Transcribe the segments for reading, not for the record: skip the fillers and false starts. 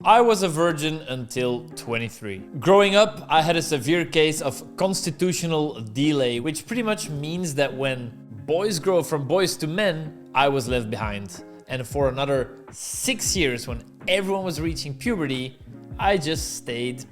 I was a virgin until 23. Growing up, I had a severe case of constitutional delay, which pretty much means that when boys grow from boys to men, I was left behind. And for another 6 years, when everyone was reaching puberty, I just stayed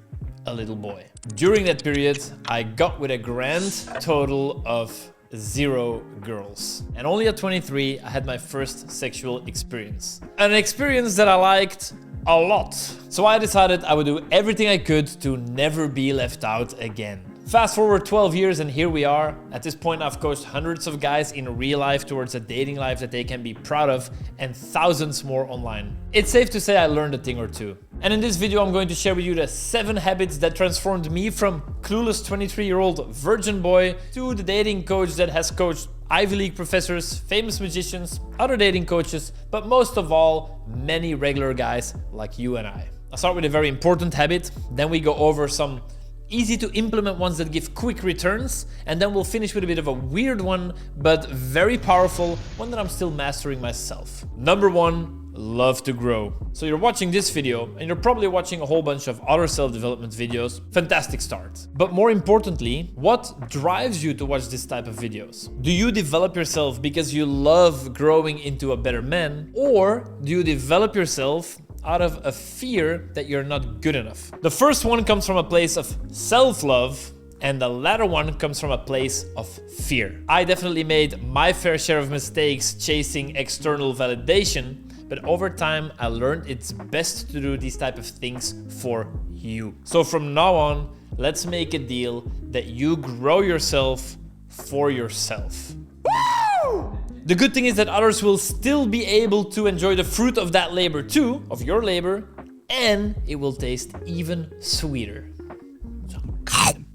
a little boy. During that period, I got with a grand total of 0 girls. And only at 23, I had my first sexual experience. An experience that I liked a lot. So I decided I would do everything I could to never be left out again. Fast forward 12 years and here we are. At this point, I've coached hundreds of guys in real life towards a dating life that they can be proud of, and thousands more online. It's safe to say I learned a thing or two. And in this video, I'm going to share with you the 7 habits that transformed me from clueless 23-year-old virgin boy to the dating coach that has coached Ivy League professors, famous magicians, other dating coaches, but most of all, many regular guys like you and I. I'll start with a very important habit, then we go over some easy to implement ones that give quick returns, and then we'll finish with a bit of a weird one, but very powerful, one that I'm still mastering myself. Number 1, love to grow. So you're watching this video, and you're probably watching a whole bunch of other self-development videos. Fantastic start. But more importantly, what drives you to watch this type of videos? Do you develop yourself because you love growing into a better man, or do you develop yourself out of a fear that you're not good enough? The first one comes from a place of self-love, and the latter one comes from a place of fear. I definitely made my fair share of mistakes chasing external validation, but over time I learned it's best to do these type of things for you. So from now on, let's make a deal that you grow yourself for yourself. Woo! The good thing is that others will still be able to enjoy the fruit of that labor too, of your labor, and it will taste even sweeter.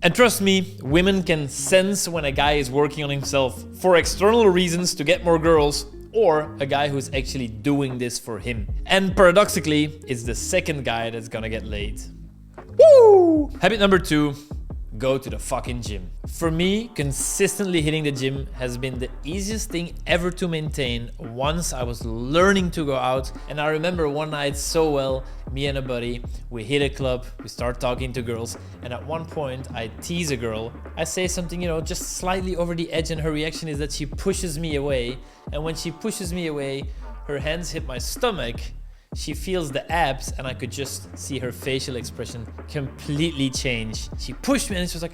And trust me, women can sense when a guy is working on himself for external reasons to get more girls, or a guy who's actually doing this for him. And paradoxically, it's the second guy that's gonna get laid. Woo! Habit number 2. Go to the fucking gym. For me, consistently hitting the gym has been the easiest thing ever to maintain once I was learning to go out. And I remember one night so well, me and a buddy, we hit a club, we start talking to girls, and at one point I tease a girl. I say something, just slightly over the edge, and her reaction is that she pushes me away. And when she pushes me away, her hands hit my stomach. She feels the abs, and I could just see her facial expression completely change. She pushed me and she was like,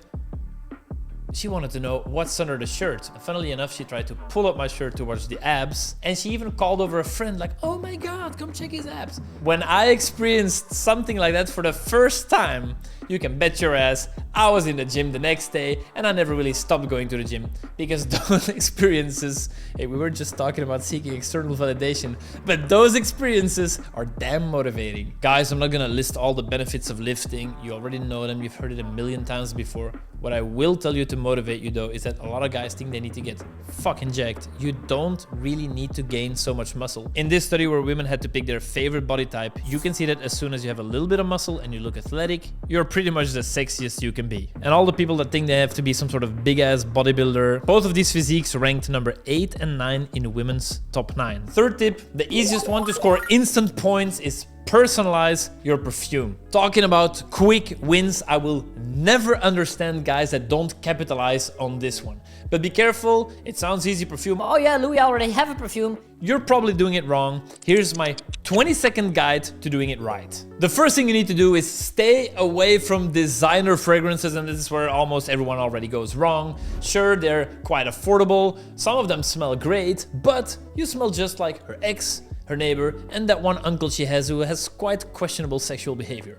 she wanted to know what's under the shirt. And funnily enough, she tried to pull up my shirt towards the abs, and she even called over a friend like, oh my God, come check his abs. When I experienced something like that for the first time, you can bet your ass I was in the gym the next day, and I never really stopped going to the gym, because those experiences, hey, we were just talking about seeking external validation, but those experiences are damn motivating. Guys, I'm not gonna list all the benefits of lifting. You already know them, you've heard it a million times before. What I will tell you to motivate you though is that a lot of guys think they need to get fucking jacked. You don't really need to gain so much muscle. In this study where women had to pick their favorite body type, you can see that as soon as you have a little bit of muscle and you look athletic, you're pretty much the sexiest you can be. And all the people that think they have to be some sort of big ass bodybuilder, both of these physiques ranked number 8 and 9 in women's top 9. Third tip, the easiest one to score instant points is personalize your perfume. Talking about quick wins, I will never understand guys that don't capitalize on this one. But be careful, it sounds easy, perfume. Oh yeah, Louis, I already have a perfume. You're probably doing it wrong. Here's my 20-second guide to doing it right. The first thing you need to do is stay away from designer fragrances, and this is where almost everyone already goes wrong. Sure, they're quite affordable, some of them smell great, but you smell just like her ex, her neighbor, and that one uncle she has who has quite questionable sexual behavior.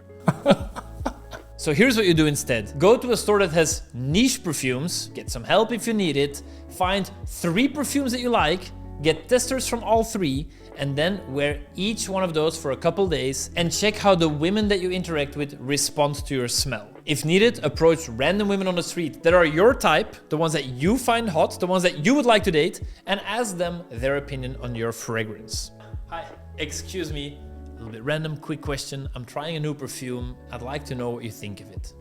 So here's what you do instead. Go to a store that has niche perfumes, get some help if you need it, find 3 perfumes that you like, get testers from all 3, and then wear each one of those for a couple days and check how the women that you interact with respond to your smell. If needed, approach random women on the street that are your type, the ones that you find hot, the ones that you would like to date, and ask them their opinion on your fragrance. Hi, excuse me, a little bit random, quick question. I'm trying a new perfume. I'd like to know what you think of it.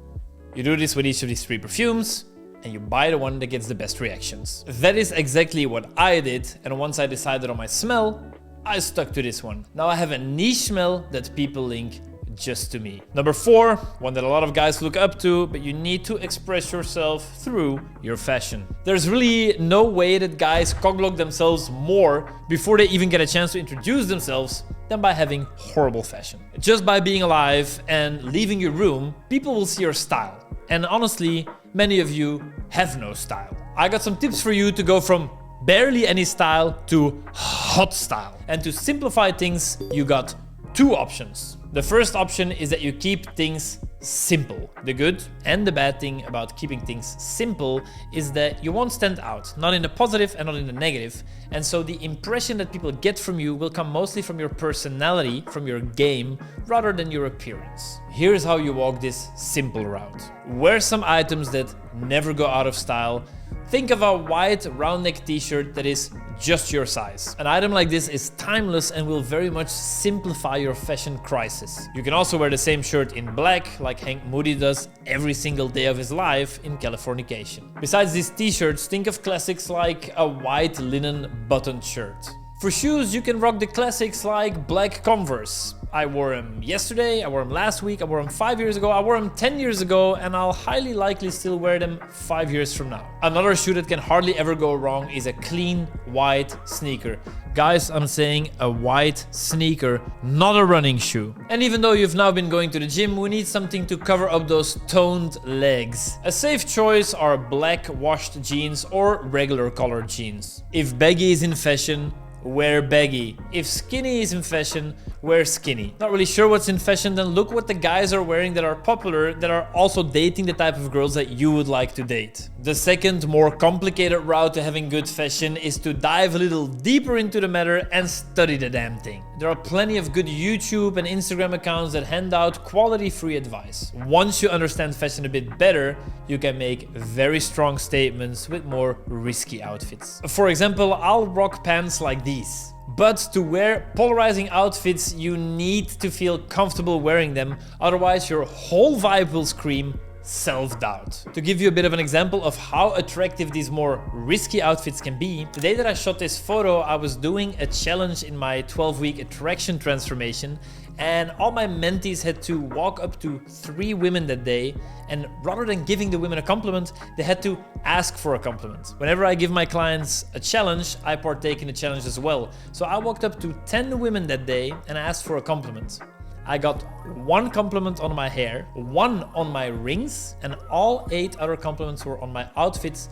You do this with each of these 3 perfumes, and you buy the one that gets the best reactions. That is exactly what I did, and once I decided on my smell, I stuck to this one. Now I have a niche smell that people link just to me. Number 4, one that a lot of guys look up to, but you need to express yourself through your fashion. There's really no way that guys cockblock themselves more before they even get a chance to introduce themselves than by having horrible fashion. Just by being alive and leaving your room, people will see your style. And honestly, many of you have no style. I got some tips for you to go from barely any style to hot style. And to simplify things, you got 2 options. The first option is that you keep things simple. The good and the bad thing about keeping things simple is that you won't stand out, not in the positive and not in the negative. And so the impression that people get from you will come mostly from your personality, from your game, rather than your appearance. Here's how you walk this simple route. Wear some items that never go out of style. Think of a white round neck t-shirt that is just your size. An item like this is timeless and will very much simplify your fashion crisis. You can also wear the same shirt in black, like Hank Moody does every single day of his life in Californication. Besides these t-shirts, think of classics like a white linen buttoned shirt. For shoes, you can rock the classics like black Converse. I wore them yesterday, I wore them last week, I wore them 5 years ago, I wore them 10 years ago, and I'll highly likely still wear them 5 years from now. Another shoe that can hardly ever go wrong is a clean white sneaker. Guys, I'm saying a white sneaker, not a running shoe. And even though you've now been going to the gym, we need something to cover up those toned legs. A safe choice are black washed jeans or regular colored jeans. If baggy is in fashion, wear baggy. If skinny is in fashion, wear skinny. Not really sure what's in fashion, then look what the guys are wearing that are popular, that are also dating the type of girls that you would like to date. The second, more complicated route to having good fashion is to dive a little deeper into the matter and study the damn thing. There are plenty of good YouTube and Instagram accounts that hand out quality free advice. Once you understand fashion a bit better, you can make very strong statements with more risky outfits. For example, I'll rock pants like these. But to wear polarizing outfits, you need to feel comfortable wearing them, otherwise your whole vibe will scream self-doubt. To give you a bit of an example of how attractive these more risky outfits can be, the day that I shot this photo, I was doing a challenge in my 12-week attraction transformation, and all my mentees had to walk up to 3 women that day, and rather than giving the women a compliment, they had to ask for a compliment. Whenever I give my clients a challenge, I partake in the challenge as well. So I walked up to 10 women that day and asked for a compliment. I got 1 compliment on my hair, 1 on my rings, and all 8 other compliments were on my outfits,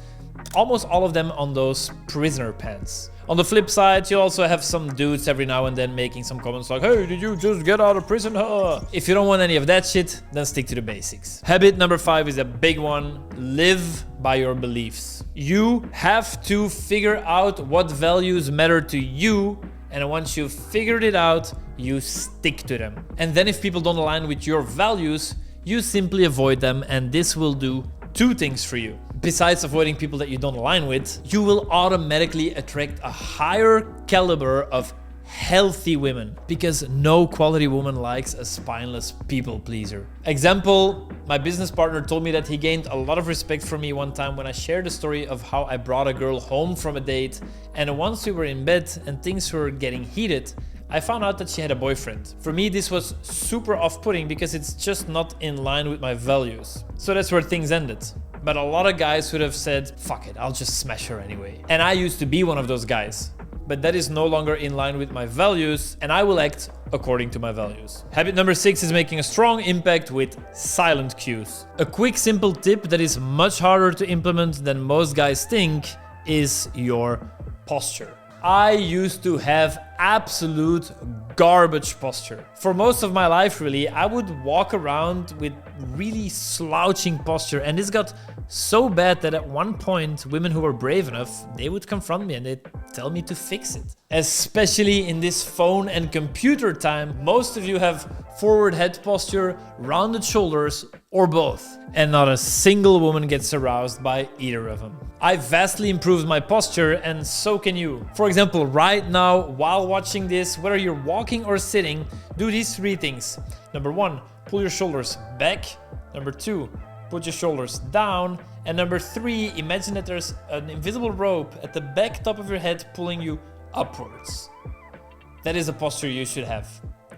almost all of them on those prisoner pants. On the flip side, you also have some dudes every now and then making some comments like, "Hey, did you just get out of prison, huh?" If you don't want any of that shit, then stick to the basics. Habit number 5 is a big one. Live by your beliefs. You have to figure out what values matter to you, and once you've figured it out, you stick to them. And then if people don't align with your values, you simply avoid them, and this will do 2 things for you. Besides avoiding people that you don't align with, you will automatically attract a higher caliber of healthy women, because no quality woman likes a spineless people pleaser. Example, my business partner told me that he gained a lot of respect for me one time when I shared the story of how I brought a girl home from a date, and once we were in bed and things were getting heated, I found out that she had a boyfriend. For me, this was super off-putting because it's just not in line with my values. So that's where things ended. But a lot of guys would have said, "Fuck it, I'll just smash her anyway." And I used to be one of those guys. But that is no longer in line with my values, and I will act according to my values. Habit number 6 is making a strong impact with silent cues. A quick, simple tip that is much harder to implement than most guys think is your posture. I used to have absolute garbage posture. For most of my life, really, I would walk around with really slouching posture, and this got so bad that at one point, women who were brave enough, they would confront me and they'd tell me to fix it. Especially in this phone and computer time, most of you have forward head posture, rounded shoulders, or both. And not a single woman gets aroused by either of them. I vastly improved my posture, and so can you. For example, right now, while watching this, whether you're walking or sitting, do these 3 things. Number 1, pull your shoulders back. Number 2, put your shoulders down. And number 3, imagine that there's an invisible rope at the back top of your head pulling you upwards. That is a posture you should have.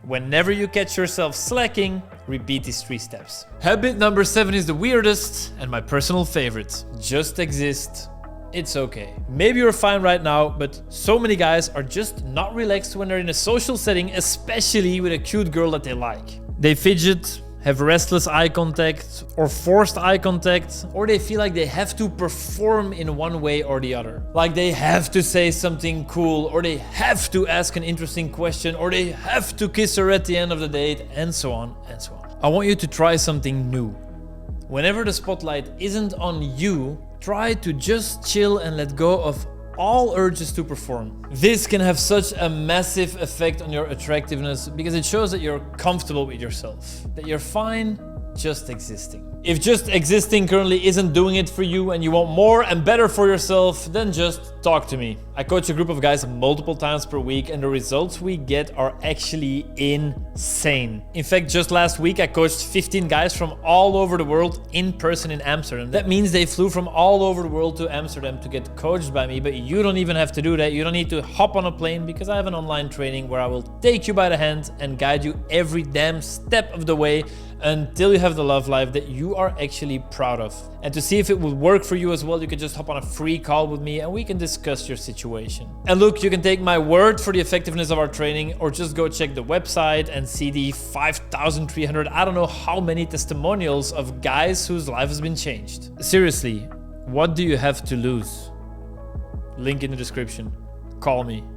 Whenever you catch yourself slacking, repeat these 3 steps. Habit number 7 is the weirdest and my personal favorite. Just exist. It's okay. Maybe you're fine right now, but so many guys are just not relaxed when they're in a social setting, especially with a cute girl that they like. They fidget, have restless eye contact or forced eye contact, or they feel like they have to perform in one way or the other. Like they have to say something cool, or they have to ask an interesting question, or they have to kiss her at the end of the date, and so on and so on. I want you to try something new. Whenever the spotlight isn't on you, try to just chill and let go of all urges to perform. This can have such a massive effect on your attractiveness because it shows that you're comfortable with yourself, that you're fine just existing. If just existing currently isn't doing it for you and you want more and better for yourself, then just talk to me. I coach a group of guys multiple times per week and the results we get are actually insane. In fact, just last week I coached 15 guys from all over the world in person in Amsterdam. That means they flew from all over the world to Amsterdam to get coached by me, but you don't even have to do that. You don't need to hop on a plane because I have an online training where I will take you by the hand and guide you every damn step of the way until you have the love life that you are actually proud of. And to see if it will work for you as well, you can just hop on a free call with me and we can discuss your situation. And look, you can take my word for the effectiveness of our training or just go check the website and see the 5,300, I don't know how many testimonials of guys whose life has been changed. Seriously, what do you have to lose? Link in the description. Call me.